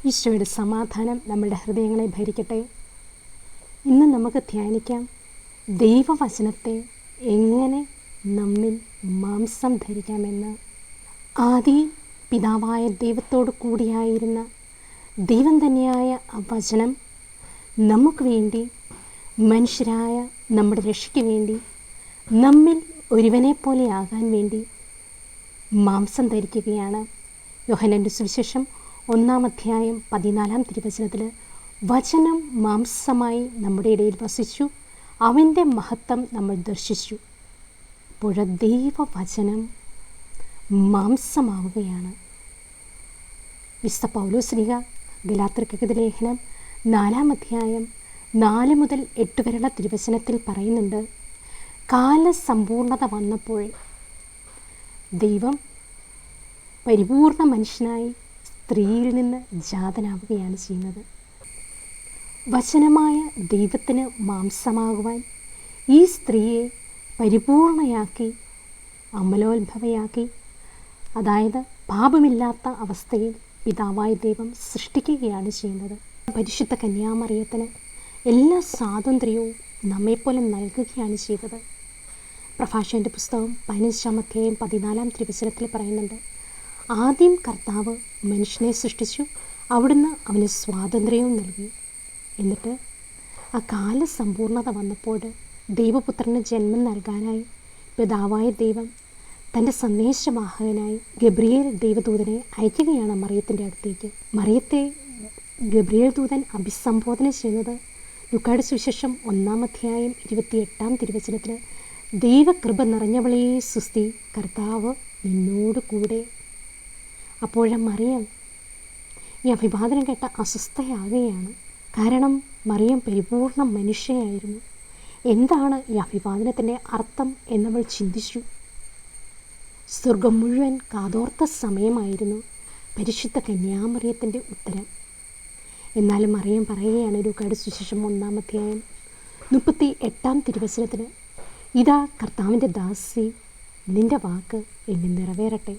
ഈശോയുടെ സമാധാനം നമ്മുടെ ഹൃദയങ്ങളെ ഭരിക്കട്ടെ. ഇന്ന് നമുക്ക് ധ്യാനിക്കാം ദൈവവചനത്തെ എങ്ങനെ നമ്മിൽ മാംസം ധരിക്കാമെന്ന്. ആദിയിൽ പിതാവായ ദൈവത്തോടു കൂടിയായിരുന്ന ദൈവം തന്നെയായ ആ വചനം നമുക്ക് വേണ്ടി, മനുഷ്യരായ നമ്മുടെ രക്ഷയ്ക്ക് വേണ്ടി, നമ്മിൽ ഒരുവനെ പോലെ ആകാൻ വേണ്ടി മാംസം ധരിക്കുകയാണ്. യോഹന്നാൻ്റെ സുവിശേഷം 1-ാം അധ്യായം 14-ാം തിരുവചനത്തിൽ വചനം മാംസമായി നമ്മുടെ ഇടയിൽ വസിച്ചു, അവൻ്റെ മഹത്വം നമ്മൾ ദർശിച്ചു. അപ്പോൾ ദൈവവചനം മാംസമാവുകയാണ്. വിശുദ്ധ പൗലോസ്ലീഹ ഗലാത്യർക്കെഴുതിയ ലേഖനം 4-ാം അധ്യായം 4 മുതൽ 8 വരെയുള്ള തിരുവചനത്തിൽ പറയുന്നുണ്ട്, കാലസമ്പൂർണത വന്നപ്പോൾ ദൈവം പരിപൂർണ മനുഷ്യനായി സ്ത്രീയിൽ നിന്ന് ജാതനാവുകയാണ് ചെയ്യുന്നത്. വചനമായ ദൈവത്തിന് മാംസമാകുവാൻ ഈ സ്ത്രീയെ പരിപൂർണയാക്കി, അമലോത്ഭവയാക്കി, അതായത് പാപമില്ലാത്ത അവസ്ഥയിൽ പിതാവായ ദൈവം സൃഷ്ടിക്കുകയാണ് ചെയ്യുന്നത്. പരിശുദ്ധ കന്യാമറിയത്തിന് എല്ലാ സ്വാതന്ത്ര്യവും നമ്മെപ്പോലെ നൽകുകയാണ് ചെയ്തത്. പ്രഭാഷകൻ്റെ പുസ്തകം 15-ാം അധ്യായം 14-ാം തിരുവചനത്തിൽ പറയുന്നുണ്ട്, ആദ്യം കർത്താവ് മനുഷ്യനെ സൃഷ്ടിച്ചു, അവിടുന്ന് അവന് സ്വാതന്ത്ര്യവും നൽകി. എന്നിട്ട് ആ കാലസമ്പൂർണത വന്നപ്പോൾ ദൈവപുത്രന് ജന്മം നൽകാനായി പിതാവായ ദൈവം തൻ്റെ സന്ദേശവാഹകനായി ഗബ്രിയേൽ ദൈവദൂതനെ അയക്കുകയാണ് മറിയത്തിൻ്റെ അടുത്തേക്ക്. മറിയത്തെ ഗബ്രിയേൽ ദൂതൻ അഭിസംബോധന ചെയ്യുന്നത് ലൂക്കായുടെ സുവിശേഷം 1-ാം അധ്യായം 28-ാം തിരുവചനത്തിൽ, ദൈവകൃപ നിറഞ്ഞവളേ സുസ്തി, കർത്താവ് നിന്നോട് കൂടെ. അപ്പോഴും മറിയം ഈ അഭിവാദനം കേട്ട അസ്വസ്ഥയാകുകയാണ്. കാരണം മറിയം പരിപൂർണ മനുഷ്യയായിരുന്നു. എന്താണ് ഈ അഭിവാദനത്തിൻ്റെ അർത്ഥം എന്നവൾ ചിന്തിച്ചു. സ്വർഗം മുഴുവൻ കാതോർത്ത സമയമായിരുന്നു പരിശുദ്ധ കന്യാമറിയത്തിൻ്റെ ഉത്തരം. എന്നാലും മറിയം പറയുകയാണ് ലൂക്കായുടെ സുവിശേഷം 1-ാം അധ്യായം 38-ാം തിരുവചനത്തിന്, ഇതാ കർത്താവിൻ്റെ ദാസി, നിൻ്റെ വാക്ക് എന്നിൽ നിറവേറട്ടെ.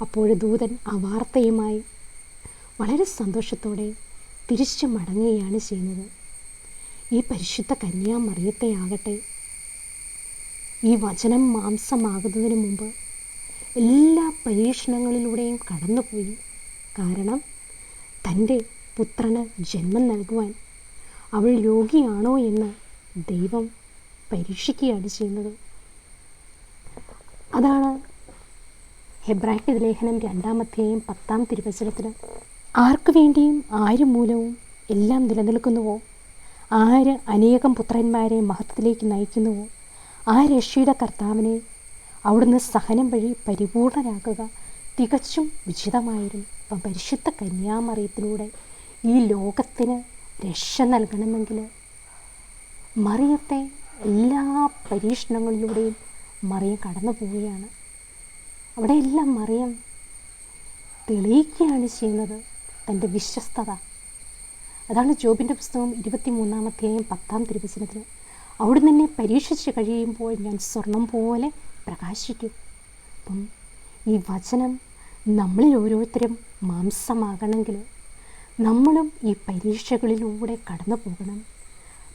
അപ്പോൾ ദൂതൻ ആ വാർത്തയുമായി വളരെ സന്തോഷത്തോടെ തിരിച്ചു മടങ്ങുകയാണ് ചെയ്യുന്നത്. ഈ പരിശുദ്ധ കന്യാമറിയത്തെ ആകട്ടെ, ഈ വചനം മാംസമാകുന്നതിന് മുമ്പ് എല്ലാ പരീക്ഷണങ്ങളിലൂടെയും കടന്നുപോയി. കാരണം തൻ്റെ പുത്രന് ജന്മം നൽകുവാൻ അവൾ യോഗ്യയാണോ എന്ന് ദൈവം പരീക്ഷിക്കുകയാണ് ചെയ്യുന്നത്. അതാണ് ഹെബ്രായർക്കെഴുതിയ ലേഖനം 2-ാം അധ്യായം 10-ാം തിരുവചനത്തിൽ, ആർക്കു വേണ്ടിയും ആര് മൂലവും എല്ലാം നിലനിൽക്കുന്നുവോ, ആര് അനേകം പുത്രന്മാരെ മഹത്വത്തിലേക്ക് നയിക്കുന്നുവോ, ആ രക്ഷയുടെ കർത്താവിനെ അവിടുന്ന് സഹനം വഴി പരിപൂർണരാക്കുക തികച്ചും ഉചിതമായിരുന്നു. അപ്പം പരിശുദ്ധ കന്യാമറിയത്തിലൂടെ ഈ ലോകത്തിന് രക്ഷ നൽകണമെങ്കിൽ മറിയത്തെ എല്ലാ പരീക്ഷണങ്ങളിലൂടെയും മറിയം കടന്നു പോവുകയാണ്. അവിടെയെല്ലാം മറിയം തെളിയിക്കുകയാണ് ചെയ്യുന്നത് തൻ്റെ വിശ്വസ്തത. അതാണ് ജോബിൻ്റെ പുസ്തകം 23-ാം അധ്യായം 10-ാം തിരുവചനത്തിൽ, അവിടുന്ന് എന്നെ പരീക്ഷിച്ച് കഴിയുമ്പോൾ ഞാൻ സ്വർണം പോലെ പ്രകാശിക്കും. അപ്പം ഈ വചനം നമ്മളിൽ ഓരോരുത്തരും മാംസമാകണമെങ്കിൽ നമ്മളും ഈ പരീക്ഷകളിലൂടെ കടന്നു പോകണം.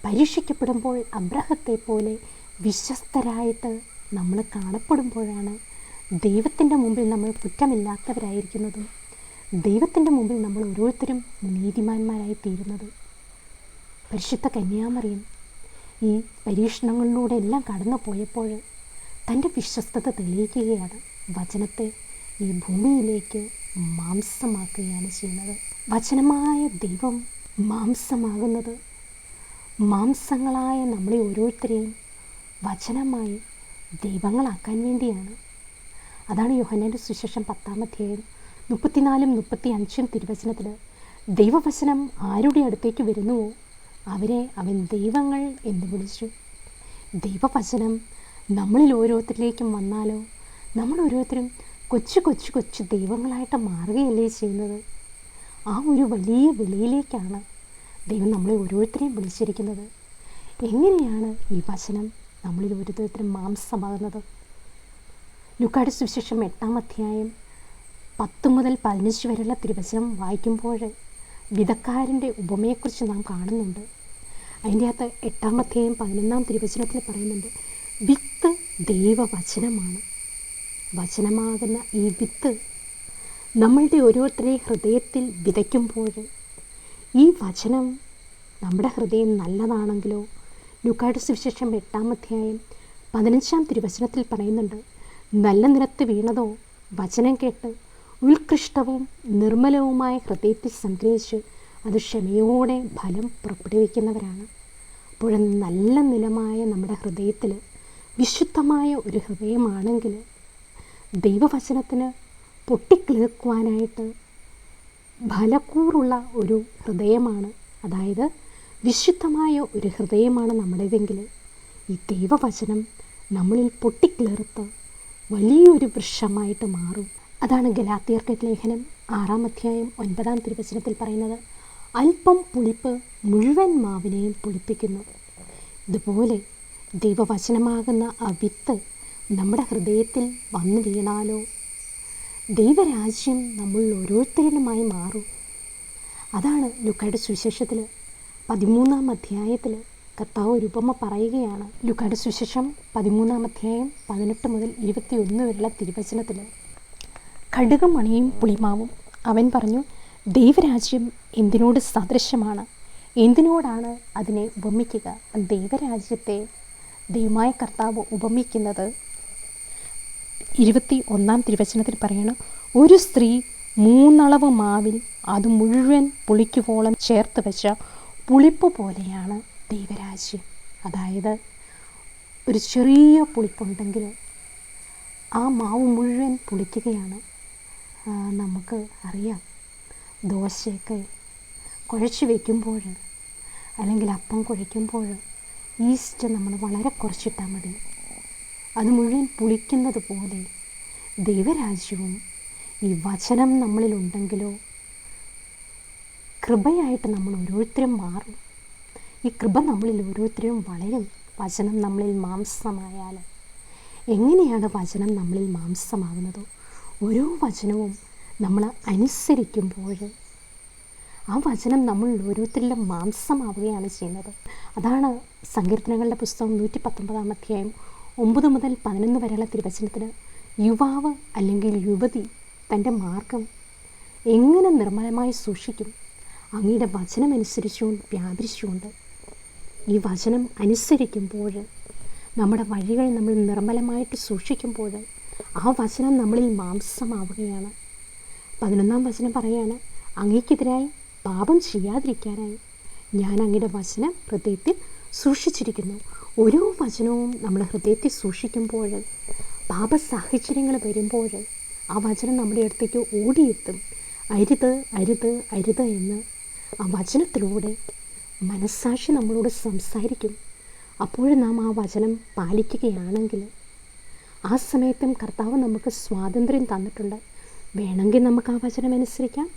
പരീക്ഷിക്കപ്പെടുമ്പോൾ അബ്രഹത്തെ പോലെ വിശ്വസ്തരായിട്ട് നമ്മൾ കാണപ്പെടുമ്പോഴാണ് ദൈവത്തിൻ്റെ മുമ്പിൽ നമ്മൾ കുറ്റമില്ലാത്തവരായിരിക്കുന്നതും ദൈവത്തിൻ്റെ മുമ്പിൽ നമ്മൾ ഓരോരുത്തരും നീതിമാന്മാരായി തീരുന്നത്. പരിശുദ്ധ കന്യാമറിയം ഈ പരീക്ഷണങ്ങളിലൂടെ എല്ലാം കടന്നു പോയപ്പോൾ തൻ്റെ വിശ്വസ്തത തെളിയിക്കുകയാണ്. വചനത്തെ ഈ ഭൂമിയിലേക്ക് മാംസമാക്കുകയാണ് ചെയ്യുന്നത്. വചനമായ ദൈവം മാംസമാകുന്നത് മാംസങ്ങളായ നമ്മളെ ഓരോരുത്തരെയും വചനമായി ദൈവങ്ങളാക്കാൻ വേണ്ടിയാണ്. അതാണ് യോഹന്നാൻ്റെ സുവിശേഷം 10-ാം അധ്യായം 34-35 തിരുവചനത്തിൽ, ദൈവവചനം ആരുടെ അടുത്തേക്ക് വരുന്നുവോ അവരെ അവൻ ദൈവങ്ങൾ എന്ന് വിളിച്ചു. ദൈവവചനം നമ്മളിൽ ഓരോരുത്തരിലേക്കും വന്നാലോ നമ്മൾ ഓരോരുത്തരും കൊച്ചു കൊച്ചു കൊച്ചു ദൈവങ്ങളായിട്ട് മാറുകയല്ലേ ചെയ്യുന്നത്. ആ ഒരു വലിയ വിളിയിലേക്കാണ് ദൈവം നമ്മളെ ഓരോരുത്തരെയും വിളിച്ചിരിക്കുന്നത്. എങ്ങനെയാണ് ഈ വചനം നമ്മളിൽ ഓരോരുത്തരും മാംസമാകുന്നത്? ലൂക്കായുടെ സുവിശേഷം 8-ാം അധ്യായം 10 മുതൽ 15 വരെയുള്ള തിരുവചനം വായിക്കുമ്പോൾ വിധക്കാരൻ്റെ ഉപമയെക്കുറിച്ച് നാം കാണുന്നുണ്ട്. അതിൻ്റെ അകത്ത് 8-ാം 11-ാം തിരുവചനത്തിൽ പറയുന്നുണ്ട്, വിത്ത് ദൈവവചനമാണ്. വചനമാകുന്ന ഈ വിത്ത് നമ്മളുടെ ഓരോരുത്തരുടെയും ഹൃദയത്തിൽ വിതയ്ക്കുമ്പോൾ ഈ വചനം നമ്മുടെ ഹൃദയം നല്ലതാണെങ്കിലോ, ലൂക്കായുടെ സുവിശേഷം 8-ാം 15-ാം തിരുവചനത്തിൽ പറയുന്നുണ്ട്, നല്ല നിലത്ത് വീണതോ വചനം കേട്ട് ഉത്കൃഷ്ടവും നിർമ്മലവുമായ ഹൃദയത്തിൽ സംഗ്രഹിച്ച് അത് ക്ഷമയോടെ ഫലം പുറപ്പെടുവിക്കുന്നവരാണ്. അപ്പോൾ നല്ല നിലമായ നമ്മുടെ ഹൃദയത്തിൽ വിശുദ്ധമായ ഒരു ഹൃദയമാണെങ്കിൽ ദൈവവചനത്തിന് പൊട്ടിക്കിളിർക്കുവാനായിട്ട് ഫലക്കൂറുള്ള ഒരു ഹൃദയമാണ്, അതായത് വിശുദ്ധമായ ഒരു ഹൃദയമാണ് നമ്മുടേതെങ്കിൽ ഈ ദൈവവചനം നമ്മളിൽ പൊട്ടിക്കിളിർത്ത് വലിയൊരു വൃക്ഷമായിട്ട് മാറും. അതാണ് ഗലാത്യർക്ക് ലേഖനം 6-ാം 9-ാം തിരുവചനത്തിൽ പറയുന്നത്, അല്പം പുളിപ്പ് മുഴുവൻ മാവിനെയും പുളിപ്പിക്കുന്നു. ഇതുപോലെ ദൈവവചനമാകുന്ന ആ വിത്ത് നമ്മുടെ ഹൃദയത്തിൽ വന്നു വീണാലോ ദൈവരാജ്യം നമ്മൾ ഓരോരുത്തരിലുമായി മാറും. അതാണ് ലൂക്കായുടെ സുവിശേഷത്തിൽ 13-ാം അധ്യായത്തിൽ കർത്താവ് ഒരു ഉപമ പറയുകയാണ്. ലൂക്കായുടെ സുവിശേഷം 13-ാം അധ്യായം 18 മുതൽ 21 വരെയുള്ള തിരുവചനത്തിൽ, കടുകും മണിയും പുളിമാവും. അവൻ പറഞ്ഞു, ദൈവരാജ്യം എന്തിനോട് സദൃശമാണ്? എന്തിനോടാണ് അതിനെ ഉപമിക്കുക? ദൈവരാജ്യത്തെ ദൈവമായ കർത്താവ് ഉപമിക്കുന്നത് 21-ാം തിരുവചനത്തിൽ പറയണം, ഒരു സ്ത്രീ 3 അളവ് മാവിൽ അത് മുഴുവൻ പുളിക്കുവോളം ചേർത്ത് വെച്ച പുളിപ്പ് പോലെയാണ് ദൈവരാജ്യം. അതായത് ഒരു ചെറിയ പുളിപ്പുണ്ടെങ്കിൽ ആ മാവ് മുഴുവൻ പുളിക്കുകയാണ്. നമുക്ക് അറിയാം, ദോശയൊക്കെ കുഴച്ച് വയ്ക്കുമ്പോൾ അല്ലെങ്കിൽ അപ്പം കുഴയ്ക്കുമ്പോൾ ഈസ്റ്റ് നമ്മൾ വളരെ കുറച്ചിട്ടാൽ മതി, അത് മുഴുവൻ പുളിക്കുന്നത് പോലെ ദൈവരാജ്യവും ഈ വചനം നമ്മളിലുണ്ടെങ്കിലോ കൃപയായിട്ട് നമ്മൾ ഓരോരുത്തരും മാറും. ഈ കൃപ നമ്മളിൽ ഓരോരുത്തരും വളരും. വചനം നമ്മളിൽ മാംസമായാൽ എങ്ങനെയാണ് വചനം നമ്മളിൽ മാംസമാകുന്നത്? ഓരോ വചനവും നമ്മൾ അനുസരിക്കുമ്പോൾ ആ വചനം നമ്മൾ ഓരോരുത്തരിലും മാംസമാവുകയാണ് ചെയ്യുന്നത്. അതാണ് സങ്കീർത്തനങ്ങളുടെ പുസ്തകം 119-ാം അധ്യായം 9 മുതൽ 11 വരെയുള്ള തിരുവചനത്തിന്, യുവാവ് അല്ലെങ്കിൽ യുവതി തൻ്റെ മാർഗം എങ്ങനെ നിർമ്മലമായി സൂക്ഷിക്കും? അങ്ങയുടെ വചനം അനുസരിച്ചുകൊണ്ട് വ്യാപരിച്ചുകൊണ്ട്. ഈ വചനം അനുസരിക്കുമ്പോൾ നമ്മുടെ വഴികൾ നമ്മൾ നിർമ്മലമായിട്ട് സൂക്ഷിക്കുമ്പോൾ ആ വചനം നമ്മളിൽ മാംസമാവുകയാണ്. 11-ാം വചനം പറയാണ്, അങ്ങേക്കെതിരായി പാപം ചെയ്യാതിരിക്കാനായി ഞാൻ അങ്ങയുടെ വചനം ഹൃദയത്തിൽ സൂക്ഷിച്ചിരിക്കുന്നു. ഓരോ വചനവും നമ്മൾ ഹൃദയത്തിൽ സൂക്ഷിക്കുമ്പോൾ പാപ സാഹചര്യങ്ങൾ വരുമ്പോൾ ആ വചനം നമ്മുടെ അടുത്തേക്ക് ഓടിയെത്തും. അരുത് അരുത് അരുത് എന്ന് ആ വചനത്തിലൂടെ മനസ്സാക്ഷി നമ്മളോട് സംസാരിക്കും. അപ്പോൾ നാം ആ വചനം പാലിക്കുകയാണെങ്കിൽ ആ സമയത്തും കർത്താവ് നമുക്ക് സ്വാതന്ത്ര്യം തന്നിട്ടുണ്ട്. വേണമെങ്കിൽ നമുക്ക് ആ വചനം അനുസരിക്കാം,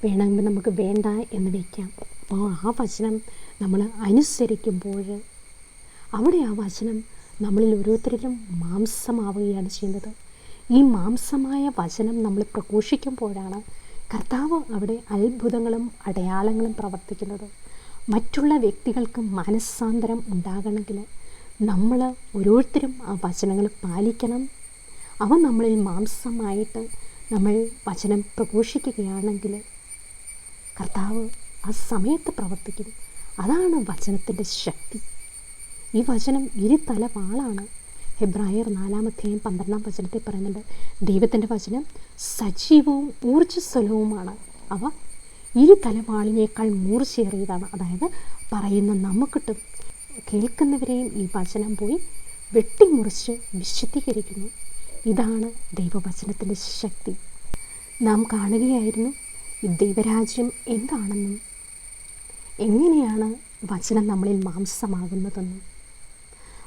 വേണമെങ്കിൽ നമുക്ക് വേണ്ട എന്ന് വയ്ക്കാം. അപ്പോൾ ആ വചനം നമ്മൾ അനുസരിക്കുമ്പോൾ അവിടെ ആ വചനം നമ്മളിൽ ഓരോരുത്തരിലും മാംസമാവുകയാണ് ചെയ്യുന്നത്. ഈ മാംസമായ വചനം നമ്മൾ പ്രഘോഷിക്കുമ്പോഴാണ് കർത്താവ് അവിടെ അത്ഭുതങ്ങളും അടയാളങ്ങളും പ്രവർത്തിക്കുന്നത്. മറ്റുള്ള വ്യക്തികൾക്ക് മനസ്സാന്തരം ഉണ്ടാകണമെങ്കിൽ നമ്മൾ ഓരോരുത്തരും ആ വചനങ്ങൾ പാലിക്കണം. അവ നമ്മളിൽ മാംസമായിട്ട് നമ്മൾ വചനം പ്രഘോഷിക്കുകയാണെങ്കിൽ കർത്താവ് ആ സമയത്ത് പ്രവർത്തിക്കും. അതാണ് വചനത്തിൻ്റെ ശക്തി. ഈ വചനം ഇരുതല വാളാണ്. ഹെബ്രായർ 4-ാം അധ്യായം 12-ാം വചനത്തിൽ പറയുന്നുണ്ട്, ദൈവത്തിൻ്റെ വചനം സജീവവും ഊർജ്ജസ്വലവുമാണ്, അവ ഇരുതലവാളിനേക്കാൾ മൂർച്ചയേറിയതാണ്. അതായത് പറയുന്ന നമുക്കിട്ടും കേൾക്കുന്നവരെയും ഈ വചനം പോയി വെട്ടിമുറിച്ച് വിശുദ്ധീകരിക്കുന്നു. ഇതാണ് ദൈവവചനത്തിൻ്റെ ശക്തി. നാം കാണുകയായിരുന്നു ഈ ദൈവരാജ്യം എന്താണെന്നും എങ്ങനെയാണ് വചനം നമ്മളിൽ മാംസമാകുന്നതെന്നും.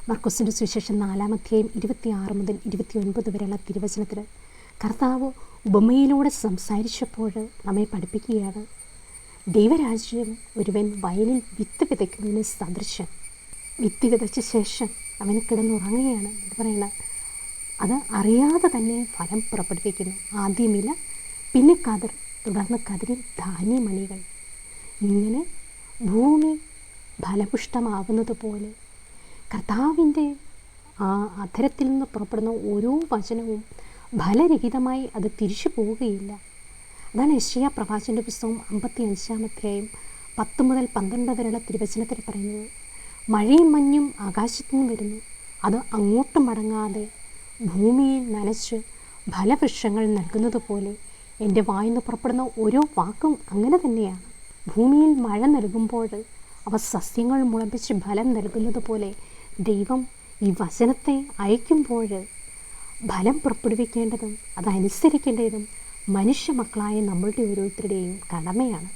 മർക്കോസിൻ്റെ സുവിശേഷം 4-ാം അധ്യായം 26 മുതൽ 29 വരെയുള്ള തിരുവചനത്തിൽ കർത്താവ് ഉപമയിലൂടെ സംസാരിച്ചപ്പോൾ നമ്മെ പഠിപ്പിക്കുകയാണ്, ദൈവരാജ്യം ഒരുവൻ വയലിൽ വിത്ത് വിതയ്ക്കുന്നതിന് സദൃശം. വിത്ത് വിതച്ച ശേഷം അവൻ കിടന്നുറങ്ങുകയാണ്. എന്ന് പറയുന്നത് അത് അറിയാതെ തന്നെ ഫലം പുറപ്പെടുവിക്കുന്നു. ആദ്യം ഇല, പിന്നെ കതിർ, തുടർന്ന് കതിരിൽ ധാന്യമണികൾ. ഇങ്ങനെ ഭൂമി ഫലപുഷ്ടമാകുന്നത് പോലെ കർത്താവിൻ്റെ ആ അധരത്തിൽ നിന്ന് പുറപ്പെടുന്ന ഓരോ വചനവും ഫലരഹിതമായി അത് തിരിച്ചു പോവുകയില്ല. അതാണ് യെശയ്യാ പ്രവാചകൻ്റെ പുസ്തകം 55-ാം അധ്യായം 10 മുതൽ 12 വരെയുള്ള തിരുവചനത്തിൽ പറയുന്നത്. മഴയും മഞ്ഞും ആകാശത്തു നിന്ന് വരുന്നു, അത് അങ്ങോട്ട് മടങ്ങാതെ ഭൂമിയിൽ നനച്ച് ഫലവൃക്ഷങ്ങൾ നൽകുന്നത് പോലെ എൻ്റെ വായിൽ നിന്ന് പുറപ്പെടുന്ന ഓരോ വാക്കും അങ്ങനെ തന്നെയാണ്. ഭൂമിയിൽ മഴ നൽകുമ്പോൾ അവ സസ്യങ്ങൾ മുളപ്പിച്ച് ഫലം നൽകുന്നത് പോലെ ദൈവം ഈ വചനത്തെ അയക്കുമ്പോൾ ഫലം പുറപ്പെടുവിക്കേണ്ടതും അതനുസരിക്കേണ്ടതും മനുഷ്യ മക്കളായ നമ്മളുടെ ഓരോരുത്തരുടെയും കടമയാണ്.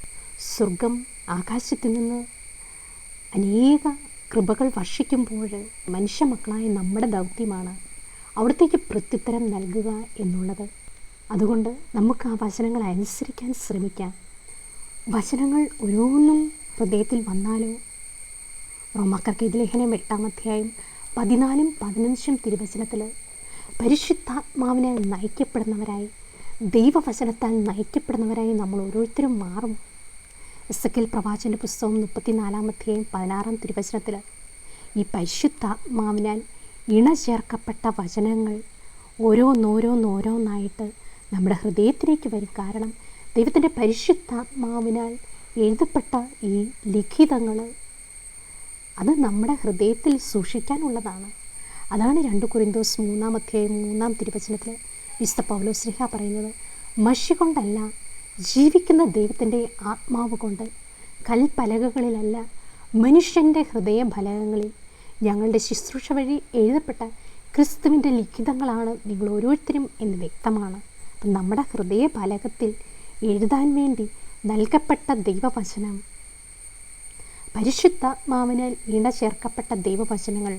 സ്വർഗം ആകാശത്തിൽ നിന്ന് അനേക കൃപകൾ വർഷിക്കുമ്പോൾ മനുഷ്യ മക്കളായ നമ്മുടെ ദൗത്യമാണ് അവിടത്തേക്ക് പ്രത്യുത്തരം നൽകുക എന്നുള്ളത്. അതുകൊണ്ട് നമുക്ക് ആ വചനങ്ങൾ അനുസരിക്കാൻ ശ്രമിക്കാം. വചനങ്ങൾ ഓരോന്നും ഹൃദയത്തിൽ വന്നാലോ, റോമാക്കാർക്ക് എഴുതിയ ലേഖനം 8-ാം അധ്യായം 14-15 തിരുവചനത്തിൽ പരിശുദ്ധാത്മാവിനാൽ നയിക്കപ്പെടുന്നവരായി, ദൈവവചനത്താൽ നയിക്കപ്പെടുന്നവരായി നമ്മൾ ഓരോരുത്തരും മാറും. എസെക്കിയേൽ പ്രവാചകൻ്റെ പുസ്തകം 34-ാം അധ്യായം 16-ാം തിരുവചനത്തിൽ ഈ പരിശുദ്ധാത്മാവിനാൽ ഇണചേർക്കപ്പെട്ട വചനങ്ങൾ ഓരോന്നോരോന്നായിട്ട് നമ്മുടെ ഹൃദയത്തിലേക്ക് വരും. കാരണം ദൈവത്തിൻ്റെ പരിശുദ്ധാത്മാവിനാൽ എഴുതപ്പെട്ട ഈ ലിഖിതങ്ങൾ അത് നമ്മുടെ ഹൃദയത്തിൽ സൂക്ഷിക്കാനുള്ളതാണ്. അതാണ് 2 കൊരിന്തോസ് 3-ാം അധ്യായം 3-ാം തിരുവചനത്തിൽ വിശുദ്ധ പൗലോസ് ശ്ലീഹ പറയുന്നത്. മഷി കൊണ്ടല്ല, ജീവിക്കുന്ന ദൈവത്തിൻ്റെ ആത്മാവ് കൊണ്ട്, കൽപ്പലകകളിലല്ല, മനുഷ്യൻ്റെ ഹൃദയഫലകങ്ങളിൽ ഞങ്ങളുടെ ശുശ്രൂഷ വഴി എഴുതപ്പെട്ട ക്രിസ്തുവിൻ്റെ ലിഖിതങ്ങളാണ് നിങ്ങൾ ഓരോരുത്തരും എന്ന് വ്യക്തമാണ്. അപ്പം നമ്മുടെ ഹൃദയഫലകത്തിൽ എഴുതാൻ വേണ്ടി നൽകപ്പെട്ട ദൈവവചനം, പരിശുദ്ധാത്മാവിനാൽ ഇണചേർക്കപ്പെട്ട ദൈവവചനങ്ങൾ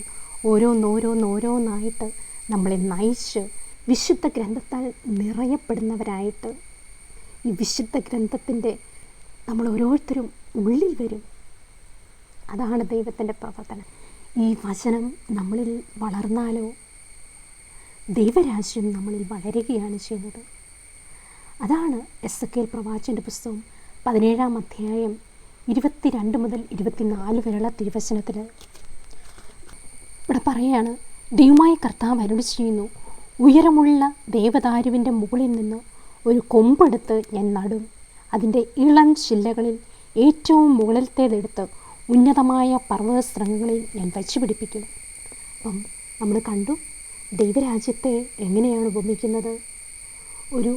ഓരോന്നായിട്ട് നമ്മളെ നയിച്ച് വിശുദ്ധ ഗ്രന്ഥത്താൽ നിറയപ്പെടുന്നവരായിട്ട് ഈ വിശുദ്ധ ഗ്രന്ഥത്തിൻ്റെ നമ്മൾ ഓരോരുത്തരും ഉള്ളിൽ വരും. അതാണ് ദൈവത്തിൻ്റെ പ്രവർത്തനം. ഈ വചനം നമ്മളിൽ വളർന്നാലോ ദൈവരാജ്യം നമ്മളിൽ വളരുകയാണ് ചെയ്യുന്നത്. അതാണ് എസെക്കിയേൽ പ്രവാചകൻ്റെ പുസ്തകം 17-ാം അധ്യായം 22 മുതൽ 24 വരെയുള്ള തിരുവചനത്തിൽ ഇവിടെ പറയുകയാണ്. ദൈവമായ കർത്താവ് അരുളി ചെയ്യുന്നു, ഉയരമുള്ള ദേവദാരുവിൻ്റെ മുകളിൽ നിന്ന് ഒരു കൊമ്പെടുത്ത് ഞാൻ നടും, അതിൻ്റെ ഇളം ചില്ലകളിൽ ഏറ്റവും മുകളിലത്തേതെടുത്ത് ഉന്നതമായ പർവ്വതശൃംഗങ്ങളിൽ ഞാൻ വച്ചു പിടിപ്പിക്കും. അപ്പം നമ്മൾ കണ്ടു ദൈവരാജ്യത്തെ എങ്ങനെയാണ് ഉപമിക്കുന്നത്. ഒരു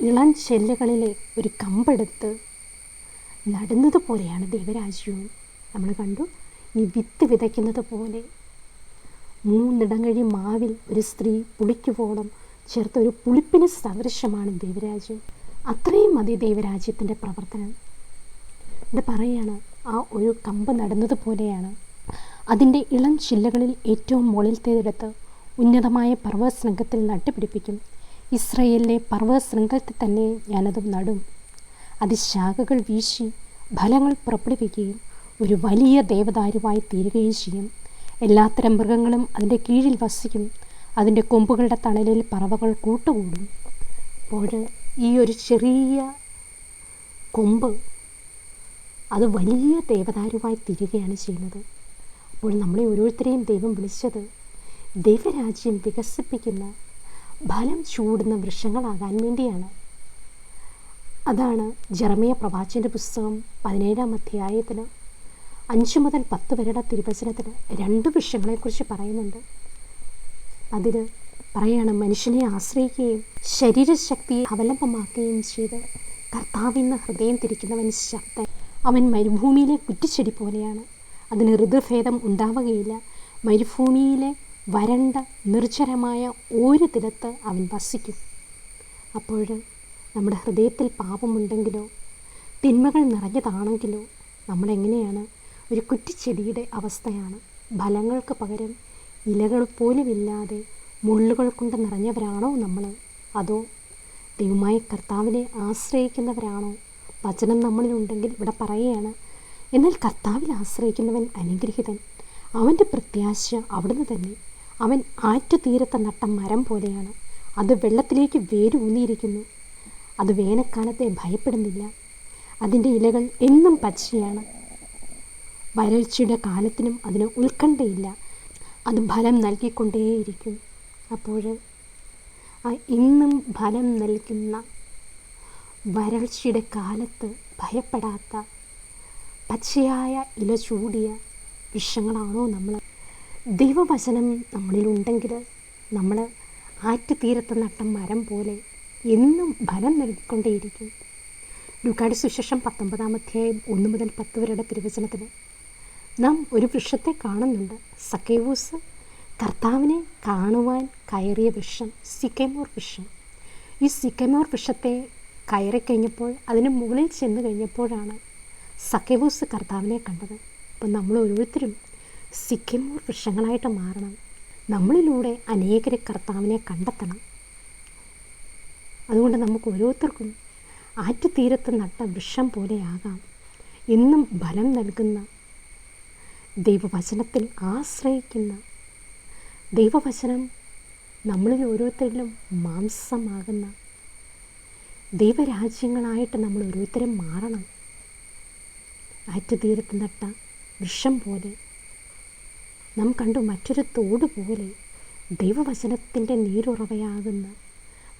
ഇളം ചെല്ലുകളിലെ ഒരു കമ്പെടുത്ത് നടുന്നത് പോലെയാണ് ദൈവരാജ്യവും. നമ്മൾ കണ്ടു ഈ വിത്ത് വിതയ്ക്കുന്നത് പോലെ 3 ഇടങ്ങഴി മാവിൽ ഒരു സ്ത്രീ പുളിക്കുവോളം ചേർത്ത ഒരു പുളിപ്പിന് സദൃശമാണ് ദൈവരാജ്യം. അത്രയും മതി ദൈവരാജ്യത്തിൻ്റെ പ്രവർത്തനം. ഇത് പറയുകയാണ്, ആ ഒരു കമ്പ് നടുന്നത് പോലെയാണ്. അതിൻ്റെ ഇളം ചില്ലകളിൽ ഏറ്റവും മുകളിലത്തേതെടുത്ത് ഉന്നതമായ പർവ്വതശൃംഗത്തിൽ നട്ടുപിടിപ്പിക്കും. ഇസ്രായേലിലെ പർവ്വതശൃംഗത്തിൽ തന്നെ ഞാനത് നടും. അത് ശാഖകൾ വീശി ഫലങ്ങൾ പുറപ്പെടുവിക്കുകയും ഒരു വലിയ ദേവദാരുവായി തീരുകയും ചെയ്യും. എല്ലാത്തരം മൃഗങ്ങളും അതിൻ്റെ കീഴിൽ വസിക്കും. അതിൻ്റെ കൊമ്പുകളുടെ തണലിൽ പറവകൾ കൂട്ടുകൂടും. അപ്പോൾ ഈ ഒരു ചെറിയ കൊമ്പ് അത് വലിയ ദേവദാരുവായി തീരുകയാണ് ചെയ്യുന്നത്. അപ്പോൾ നമ്മളെ ഓരോരുത്തരെയും ദൈവം വിളിച്ചത് ദൈവരാജ്യം വികസിപ്പിക്കുന്ന ഫലം ചൂടുന്ന വൃക്ഷങ്ങളാകാൻ വേണ്ടിയാണ്. അതാണ് ജെറമ്യാ പ്രവാചകൻ്റെ പുസ്തകം 17-ാം അധ്യായത്തിന് 5 മുതൽ 10 വരെയുള്ള തിരുവചനത്തിന് 2 വൃക്ഷങ്ങളെക്കുറിച്ച് പറയുന്നുണ്ട്. അതിൽ പറയാണ്, മനുഷ്യനെ ആശ്രയിക്കുകയും ശരീരശക്തിയെ അവലംബമാക്കുകയും ചെയ്ത് കർത്താവിൽ നിന്ന് ഹൃദയം തിരിക്കുന്നവൻ ശക്തൻ. അവൻ മരുഭൂമിയിലെ കുറ്റിച്ചെടി പോലെയാണ്, അതിന് ഋതുഭേദം ഉണ്ടാവുകയില്ല. മരുഭൂമിയിലെ വരണ്ട നിർജ്ജരമായ ഒരു തിരത്ത് അവൻ വസിക്കും. അപ്പോൾ നമ്മുടെ ഹൃദയത്തിൽ പാപമുണ്ടെങ്കിലോ തിന്മകൾ നിറഞ്ഞതാണെങ്കിലോ നമ്മളെങ്ങനെയാണ്? ഒരു കുറ്റിച്ചെടിയുടെ അവസ്ഥയാണ്. ഫലങ്ങൾക്ക് പകരം ഇലകൾ പോലുമില്ലാതെ മുള്ളുകൾ കൊണ്ട് നിറഞ്ഞവരാണോ നമ്മൾ? അതോ ദൈവമായ കർത്താവിനെ ആശ്രയിക്കുന്നവരാണോ? വചനം നമ്മളിലുണ്ടെങ്കിൽ ഇവിടെ പറയുകയാണ്, എന്നാൽ കർത്താവിൽ ആശ്രയിക്കുന്നവൻ അനുഗ്രഹീതൻ, അവൻ്റെ പ്രത്യാശ അവിടുന്ന് തന്നെ. അവൻ ആറ്റുതീരത്ത് നട്ട മരം പോലെയാണ്, അത് വെള്ളത്തിലേക്ക് വേരൂന്നിയിരിക്കുന്നു. അത് വേനൽക്കാലത്തെ ഭയപ്പെടുന്നില്ല, അതിൻ്റെ ഇലകൾ എന്നും പച്ചയാണ്. വരൾച്ചയുടെ കാലത്തിനും അതിന് ഉത്കണ്ഠയില്ല. അത് ഫലം നൽകിക്കൊണ്ടേയിരിക്കും. അപ്പോൾ ആ എന്നും ഫലം നൽകുന്ന വരൾച്ചയുടെ കാലത്ത് ഭയപ്പെടാത്ത പച്ചയായ ഇല ചൂടിയ വൃക്ഷങ്ങളാണോ നമ്മൾ? ദൈവവചനം നമ്മളിലുണ്ടെങ്കിൽ നമ്മൾ ആറ്റുതീരത്ത് നട്ട മരം പോലെ എന്നും ഫലം നൽകിക്കൊണ്ടേയിരിക്കും. ലൂക്കായുടെ സുവിശേഷം 19-ാം അധ്യായം 1 മുതൽ 10 വരെയുടെ തിരുവചനത്തിൽ നാം ഒരു വൃക്ഷത്തെ കാണുന്നുണ്ട്. സക്കേവൂസ് കർത്താവിനെ കാണുവാൻ കയറിയ വൃക്ഷം സിക്കമോർ വൃക്ഷം. ഈ സിക്കമോർ വൃക്ഷത്തെ കയറിക്കഴിഞ്ഞപ്പോൾ അതിന് മുകളിൽ ചെന്ന് കഴിഞ്ഞപ്പോഴാണ് സക്കേവൂസ് കർത്താവിനെ കണ്ടത്. അപ്പം നമ്മൾ ഓരോരുത്തരും സിക്കമോർ വൃക്ഷങ്ങളായിട്ട് മാറണം. നമ്മളിലൂടെ അനേകരെ കർത്താവിനെ കണ്ടെത്തണം. അതുകൊണ്ട് നമുക്ക് ഓരോരുത്തർക്കും ആറ്റുതീരത്ത് നട്ട വൃക്ഷം പോലെയാകാം. എന്നും ഫലം നൽകുന്ന, ദൈവവചനത്തിൽ ആശ്രയിക്കുന്ന, ദൈവവചനം നമ്മളിൽ ഓരോരുത്തരിലും മാംസമാകുന്ന ദൈവരാജ്യങ്ങളായിട്ട് നമ്മൾ ഓരോരുത്തരും മാറണം. ആറ്റുതീരത്ത് നട്ട വൃക്ഷം പോലെ നാം കണ്ടു. മറ്റൊരു തോട് പോലെ ദൈവവചനത്തിൻ്റെ നീരുറവയാകുന്ന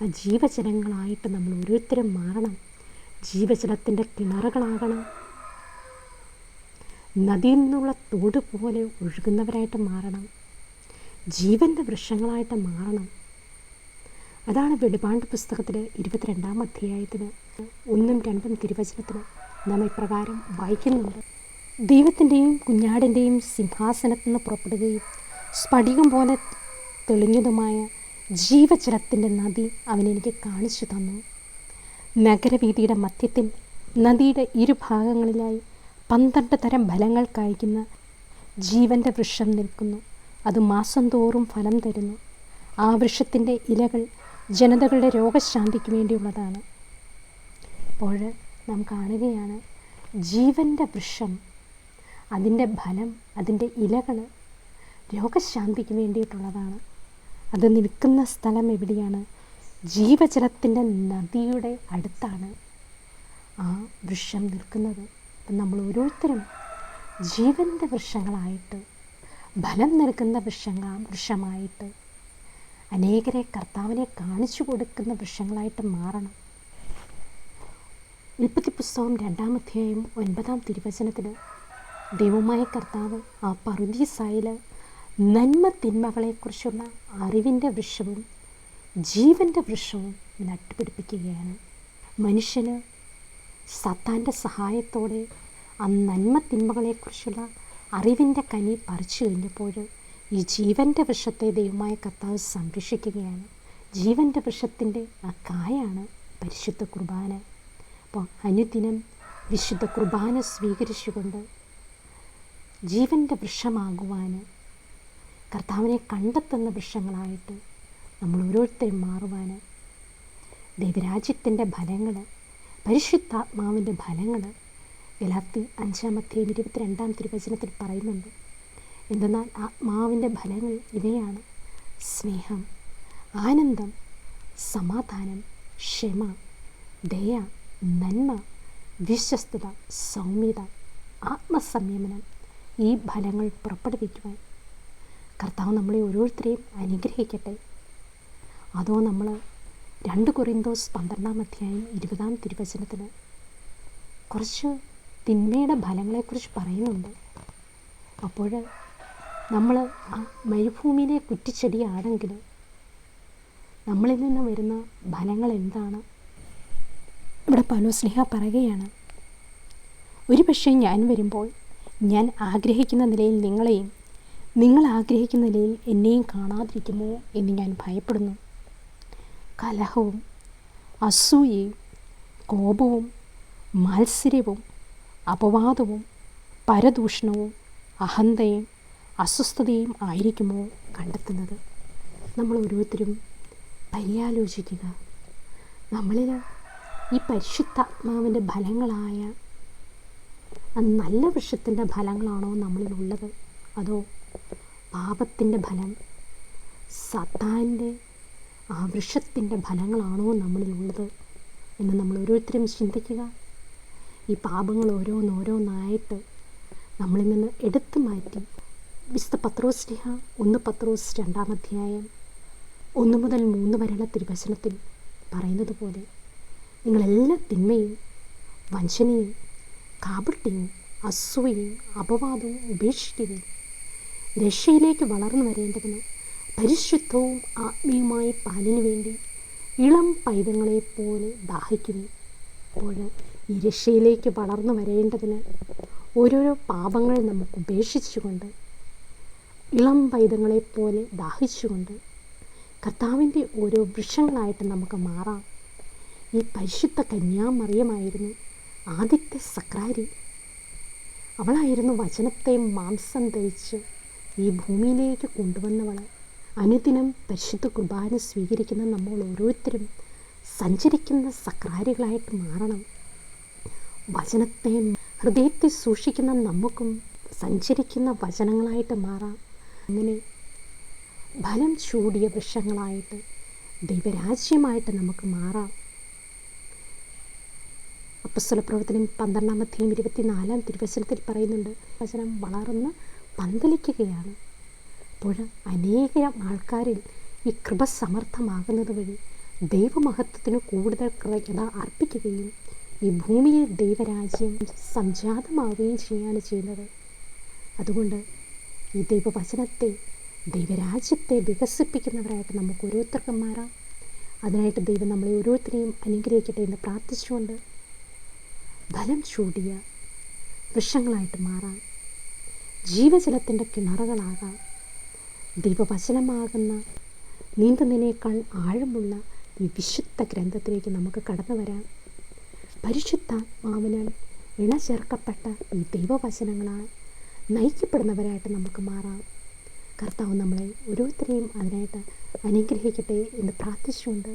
ആ ജീവജലങ്ങളായിട്ട് നമ്മൾ ഓരോരുത്തരും മാറണം. ജീവജലത്തിൻ്റെ കിണറുകളാകണം. നദിയിൽ നിന്നുള്ള തോട് പോലെ ഒഴുകുന്നവരായിട്ട് മാറണം. ജീവൻ്റെ വൃക്ഷങ്ങളായിട്ട് മാറണം. അതാണ് വെളിപാട് പുസ്തകത്തിൽ 22-ാം അധ്യായത്തിന് 1ഉം 2ഉം തിരുവചനത്തിന് നാം ഇപ്രകാരം വായിക്കുന്നുണ്ട്. ദൈവത്തിൻ്റെയും കുഞ്ഞാടിൻ്റെയും സിംഹാസനത്തിൽ നിന്ന് പുറപ്പെടുകയും സ്ഫടികം പോലെ തെളിഞ്ഞതുമായ ജീവജലത്തിൻ്റെ നദി അവനെനിക്ക് കാണിച്ചു തന്നു. നഗരവീതിയുടെ മധ്യത്തിൽ നദിയുടെ ഇരുഭാഗങ്ങളിലായി 12 തരം ഫലങ്ങൾ കായ്ക്കുന്ന ജീവൻ്റെ വൃക്ഷം നിൽക്കുന്നു. അത് മാസം തോറും ഫലം തരുന്നു. ആ വൃക്ഷത്തിൻ്റെ ഇലകൾ ജനതകളുടെ രോഗശാന്തിക്ക് വേണ്ടിയുള്ളതാണ്. അപ്പോൾ നാം കാണുകയാണ്, ജീവൻ്റെ വൃക്ഷം, അതിൻ്റെ ഫലം, അതിൻ്റെ ഇലകൾ രോഗശാന്തിക്ക് വേണ്ടിയിട്ടുള്ളതാണ്. അത് നിൽക്കുന്ന സ്ഥലം എവിടെയാണ്? ജീവജലത്തിൻ്റെ നദിയുടെ അടുത്താണ് ആ വൃക്ഷം നിൽക്കുന്നത്. അപ്പം നമ്മൾ ഓരോരുത്തരും ജീവൻ്റെ വൃക്ഷങ്ങളായിട്ട്, ഫലം നൽകുന്ന വൃക്ഷമായിട്ട്, അനേകരെ കർത്താവിനെ കാണിച്ചു കൊടുക്കുന്ന വൃക്ഷങ്ങളായിട്ട് മാറണം. ഉൽപ്പത്തി പുസ്തകം 2-ാം അധ്യായം 9-ാം തിരുവചനത്തിൽ ദൈവമായ കർത്താവ് ആ പറുദീസായിൽ നന്മ തിന്മകളെക്കുറിച്ചുള്ള അറിവിൻ്റെ വൃക്ഷവും ജീവൻ്റെ വൃക്ഷവും നട്ടുപിടിപ്പിക്കുകയാണ്. മനുഷ്യന് സത്താൻ്റെ സഹായത്തോടെ ആ നന്മ തിന്മകളെക്കുറിച്ചുള്ള അറിവിൻ്റെ കനി പറിച്ചു കഴിഞ്ഞപ്പോൾ ഈ ജീവൻ്റെ വൃക്ഷത്തെ ദൈവമായ കർത്താവ് സംരക്ഷിക്കുകയാണ്. ജീവൻ്റെ വൃക്ഷത്തിൻ്റെ ആ കായാണ് പരിശുദ്ധ കുർബാന. അപ്പോൾ അനുദിനം വിശുദ്ധ കുർബാന സ്വീകരിച്ചുകൊണ്ട് ജീവൻ്റെ വൃക്ഷമാകുവാൻ, കർത്താവിനെ കണ്ടെത്തുന്ന വൃക്ഷങ്ങളായിട്ട് നമ്മൾ ഓരോരുത്തരും മാറുവാൻ, ദൈവരാജ്യത്തിൻ്റെ ഫലങ്ങൾ, പരിശുദ്ധാത്മാവിൻ്റെ ഫലങ്ങൾ ഗലാത്യർ 5-ാം അധ്യായം 22-ാം തിരുവചനത്തിൽ പറയുന്നുണ്ട്. എന്തെന്നാൽ ആത്മാവിൻ്റെ ഫലങ്ങൾ ഇവയാണ്: സ്നേഹം, ആനന്ദം, സമാധാനം, ക്ഷമ, ദയ, നന്മ, വിശ്വസ്തത, സൗമ്യത, ആത്മസംയമനം. ഈ ഫലങ്ങൾ പുറപ്പെടുവിക്കുവാൻ കർത്താവ് നമ്മളെ ഓരോരുത്തരെയും അനുഗ്രഹിക്കട്ടെ. അതോ നമ്മൾ 2 കൊരിന്തോസ് 12-ാം അധ്യായം 20-ാം തിരുവചനത്തിൽ കുറച്ച് തിന്മയുടെ ഫലങ്ങളെക്കുറിച്ച് പറയുന്നുണ്ട്. അപ്പോൾ നമ്മൾ ആ മരുഭൂമിയിലെ കുറ്റിച്ചെടിയാണെങ്കിൽ നമ്മളിൽ നിന്ന് വരുന്ന ഫലങ്ങൾ എന്താണ്? ഇവിടെ പൗലോസ്ലീഹ പറയുകയാണ്, ഒരു പക്ഷേ ഞാൻ വരുമ്പോൾ ഞാൻ ആഗ്രഹിക്കുന്ന നിലയിൽ നിങ്ങളെയും നിങ്ങൾ ആഗ്രഹിക്കുന്ന നിലയിൽ എന്നെയും കാണാതിരിക്കുമോ എന്ന് ഞാൻ ഭയപ്പെടുന്നു. കലഹവും അസൂയയും കോപവും മാത്സര്യവും അപവാദവും പരദൂഷണവും അഹന്തയും അസ്വസ്ഥതയും ആയിരിക്കുമോ കണ്ടെത്തുന്നത്? നമ്മൾ ഓരോരുത്തരും പര്യാലോചിക്കുക. നമ്മളിൽ ഈ പരിശുദ്ധാത്മാവിൻ്റെ ഫലങ്ങളായ ആ നല്ല വൃക്ഷത്തിൻ്റെ ഫലങ്ങളാണോ നമ്മളിലുള്ളത്? അതോ പാപത്തിൻ്റെ ഫലം, സത്താൻ്റെ ആ വൃക്ഷത്തിൻ്റെ ഫലങ്ങളാണോ നമ്മളിലുള്ളത് എന്ന് നമ്മൾ ഓരോരുത്തരും ചിന്തിക്കുക. ഈ പാപങ്ങൾ ഓരോന്നോരോന്നായിട്ട് നമ്മളിൽ നിന്ന് എടുത്തു മാറ്റി വിശുദ്ധ പത്രോസ് ശ്ലീഹ 1 പത്രോസ് 2-ാം അധ്യായം 1 മുതൽ 3 വരെയുള്ള തിരുവചനത്തിൽ പറയുന്നത് പോലെ നിങ്ങളെല്ലാ തിന്മയും വഞ്ചനയും കാപട്യവും അസൂയയും അപവാദവും ഉപേക്ഷിക്കുകയും രക്ഷയിലേക്ക് വളർന്നു വരേണ്ടതിന് പരിശുദ്ധവും ആത്മീയമായ പാലിനു വേണ്ടി ഇളം പൈതങ്ങളെപ്പോലെ ദാഹിക്കുന്നു. അപ്പോൾ ഈ രക്ഷയിലേക്ക് വളർന്നു വരേണ്ടതിന് ഓരോരോ പാപങ്ങൾ നമുക്ക് ഉപേക്ഷിച്ചുകൊണ്ട് ഇളം പൈതങ്ങളെപ്പോലെ ദാഹിച്ചുകൊണ്ട് കർത്താവിൻ്റെ ഓരോ വൃക്ഷങ്ങളായിട്ട് നമുക്ക് മാറാം. ഈ പരിശുദ്ധ കന്യാമറിയമായിരുന്നു ആദ്യത്തെ സക്രാരി. അവളായിരുന്നു വചനത്തെ മാംസം ധരിച്ച് ഈ ഭൂമിയിലേക്ക് കൊണ്ടുവന്നവൾ. അനുദിനം പരിശുദ്ധ കുർബാന സ്വീകരിക്കുന്ന നമ്മൾ ഓരോരുത്തരും സഞ്ചരിക്കുന്ന സക്രാരികളായിട്ട് മാറണം. വചനത്തെ ഹൃദയത്തെ സൂക്ഷിക്കുന്ന നമുക്കും സഞ്ചരിക്കുന്ന വചനങ്ങളായിട്ട് മാറാം. അങ്ങനെ ഫലം ചൂടിയ വൃക്ഷങ്ങളായിട്ട് ദൈവരാജ്യമായിട്ട് നമുക്ക് മാറാം. അപ്പോസ്തലപ്രവർത്തനം 12-ാം അധ്യായം 24-ാം തിരുവചനത്തിൽ പറയുന്നുണ്ട്, വചനം വളർന്ന് പന്തലിക്കുകയാണ്. അപ്പോൾ അനേകം ആൾക്കാരിൽ ഈ കൃപ സമർത്ഥമാകുന്നത് വഴി ദൈവമഹത്വത്തിന് കൂടുതൽ കൃതജ്ഞത അർപ്പിക്കുകയും ഈ ഭൂമിയിൽ ദൈവരാജ്യം സംജാതമാവുകയും ചെയ്യാണ് ചെയ്യുന്നത്. അതുകൊണ്ട് ഈ ദൈവവചനത്തെ ദൈവരാജ്യത്തെ വികസിപ്പിക്കുന്നവരായിട്ട് നമുക്ക് ഓരോരുത്തർക്കും മാറാം. അതിനായിട്ട് ദൈവം നമ്മളെ ഓരോരുത്തരെയും അനുഗ്രഹിക്കട്ടെ എന്ന് പ്രാർത്ഥിച്ചുകൊണ്ട് ഫലം ചൂടിയ വൃക്ഷങ്ങളായിട്ട് മാറാം. ജീവജലത്തിൻ്റെ കിണറുകളാകാം. ദൈവവചനമാകുന്ന നീന്തുന്നതിനേക്കാൾ ആഴമുള്ള ഈ വിശുദ്ധ ഗ്രന്ഥത്തിലേക്ക് നമുക്ക് കടന്നു വരാം. പരിശുദ്ധാത്മാവിനാൽ ഇണചേർക്കപ്പെട്ട ഈ ദൈവവചനങ്ങളാൽ നയിക്കപ്പെടുന്നവരായിട്ട് നമുക്ക് മാറാം. കർത്താവ് നമ്മളെ ഓരോരുത്തരെയും അതിനായിട്ട് അനുഗ്രഹിക്കട്ടെ എന്ന് പ്രാർത്ഥിച്ചുകൊണ്ട്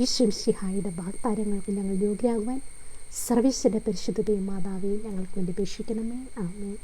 ഈശോ മിശിഹായുടെ വാഗ്ദാനങ്ങൾക്ക് ഞങ്ങൾ യോഗ്യരാകുവാൻ സർവീസിൻ്റെ പരിശുദ്ധതയും മാതാവേ ഞങ്ങൾക്ക് വേണ്ടി അപേക്ഷിക്കണമേ. ആമേൻ.